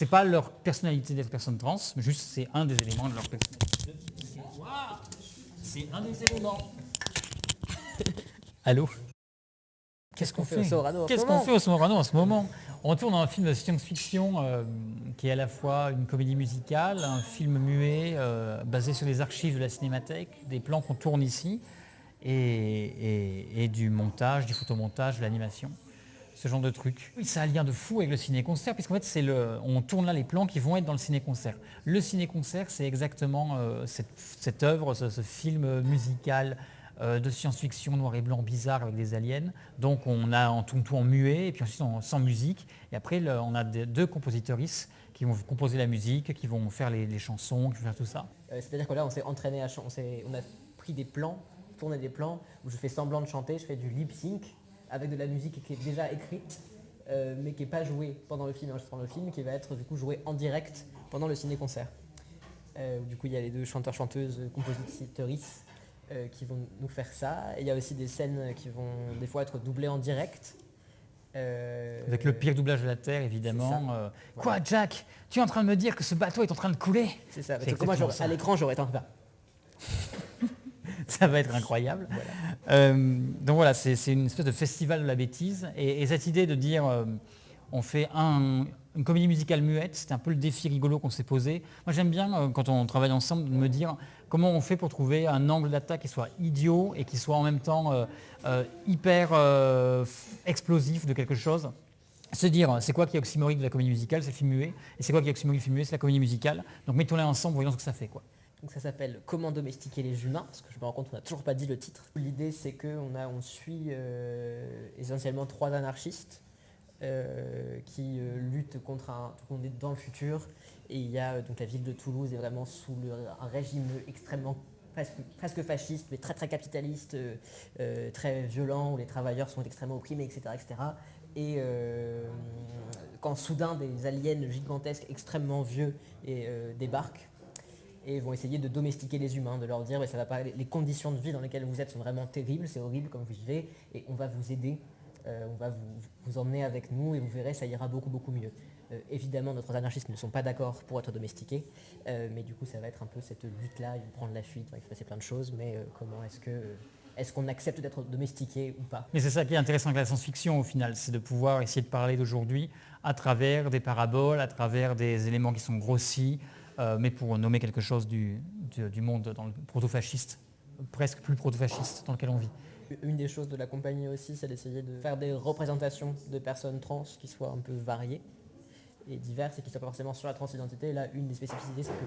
C'est pas leur personnalité d'être personne trans, mais juste c'est un des éléments de leur personnalité. C'est un des éléments. Allô? Qu'est-ce qu'on fait? Qu'est-ce qu'on fait au Sorano en ce moment? On tourne un film de science-fiction qui est à la fois une comédie musicale, un film muet basé sur les archives de la Cinémathèque, des plans qu'on tourne ici, et du montage, du photomontage, de l'animation. Ce genre de truc. Oui, ça a un lien de fou avec le ciné-concert, puisqu'en fait, on tourne là les plans qui vont être dans le ciné-concert. Le ciné-concert, c'est exactement cette œuvre, ce film musical de science-fiction noir et blanc bizarre avec des aliens. Donc on tourne tout en muet, et puis ensuite sans musique. Et après, on a deux compositeuristes qui vont composer la musique, qui vont faire les chansons, qui vont faire tout ça. C'est-à-dire que là, on s'est entraîné on a pris des plans, tourné des plans où je fais semblant de chanter, je fais du lip-sync avec de la musique qui est déjà écrite, mais qui n'est pas jouée pendant le film, le film, qui va être du coup joué en direct pendant le ciné-concert. Du coup, il y a les deux chanteurs-chanteuses, compositeuristes qui vont nous faire ça. Et il y a aussi des scènes qui vont des fois être doublées en direct. Avec le pire doublage de la Terre, évidemment. Quoi, Jack? Tu es en train de me dire que ce bateau est en train de couler? C'est ça. Parce que moi, à l'écran, j'aurais été Ça va être incroyable. Voilà. Donc voilà, c'est une espèce de festival de la bêtise. Et cette idée de dire, on fait une comédie musicale muette, c'était un peu le défi rigolo qu'on s'est posé. Moi j'aime bien, quand on travaille ensemble, de me dire comment on fait pour trouver un angle d'attaque qui soit idiot et qui soit en même temps hyper explosif de quelque chose. Se dire, c'est quoi qui est oxymorique de la comédie musicale? C'est le film muet. Et c'est quoi qui est oxymorique du film muet? C'est la comédie musicale. Donc mettons-les ensemble, voyons ce que ça fait, quoi. Donc ça s'appelle Comment domestiquer les humains, parce que je me rends compte qu'on n'a toujours pas dit le titre. L'idée c'est qu'on suit essentiellement 3 anarchistes qui luttent contre on est dans le futur, et il y a donc la ville de Toulouse est vraiment sous un régime extrêmement presque fasciste, mais très très capitaliste, très violent, où les travailleurs sont extrêmement opprimés, etc. etc. Et quand soudain des aliens gigantesques extrêmement vieux débarquent, et vont essayer de domestiquer les humains, de leur dire ça va pas, les conditions de vie dans lesquelles vous êtes sont vraiment terribles, c'est horrible comme vous vivez, et on va vous aider, on va vous emmener avec nous, et vous verrez, ça ira beaucoup beaucoup mieux. Évidemment, notre anarchistes ne sont pas d'accord pour être domestiqués, mais du coup ça va être un peu cette lutte-là, ils vont prendre la fuite, il va se passer plein de choses, mais comment est-ce qu'on accepte d'être domestiqué ou pas? Mais c'est ça qui est intéressant avec la science-fiction au final, c'est de pouvoir essayer de parler d'aujourd'hui à travers des paraboles, à travers des éléments qui sont grossis, mais pour nommer quelque chose du monde dans le proto-fasciste, presque plus proto-fasciste dans lequel on vit. Une des choses de la compagnie aussi, c'est d'essayer de faire des représentations de personnes trans qui soient un peu variées et diverses, et qui ne soient pas forcément sur la transidentité. Là, une des spécificités, c'est que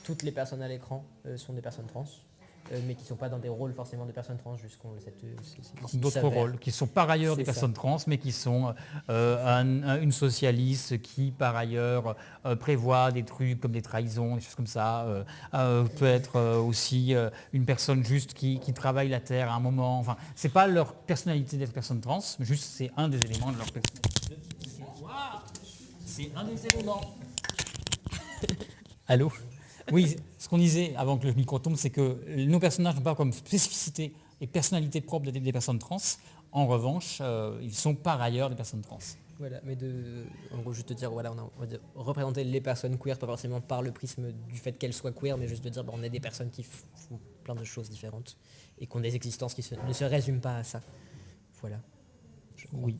toutes les personnes à l'écran sont des personnes trans, mais qui ne sont pas dans des rôles forcément de personnes trans, juste qu'on d'autres rôles, qui sont par ailleurs des personnes trans, mais qui sont une socialiste qui par ailleurs prévoit des trucs comme des trahisons, des choses comme ça, peut être aussi une personne juste qui travaille la terre à un moment. Enfin, c'est pas leur personnalité d'être personne trans, mais juste c'est un des éléments de leur personnalité. C'est un des éléments. Allô? Oui, ce qu'on disait avant que le micro tombe, c'est que nos personnages n'ont pas comme spécificité et personnalité propre des personnes trans. En revanche, ils sont par ailleurs des personnes trans. Voilà, mais en gros, juste te dire, voilà, on va représenter les personnes queer, pas forcément par le prisme du fait qu'elles soient queer, mais juste de dire, on est des personnes qui font plein de choses différentes et qui ont des existences qui ne se résument pas à ça. Voilà. Oui.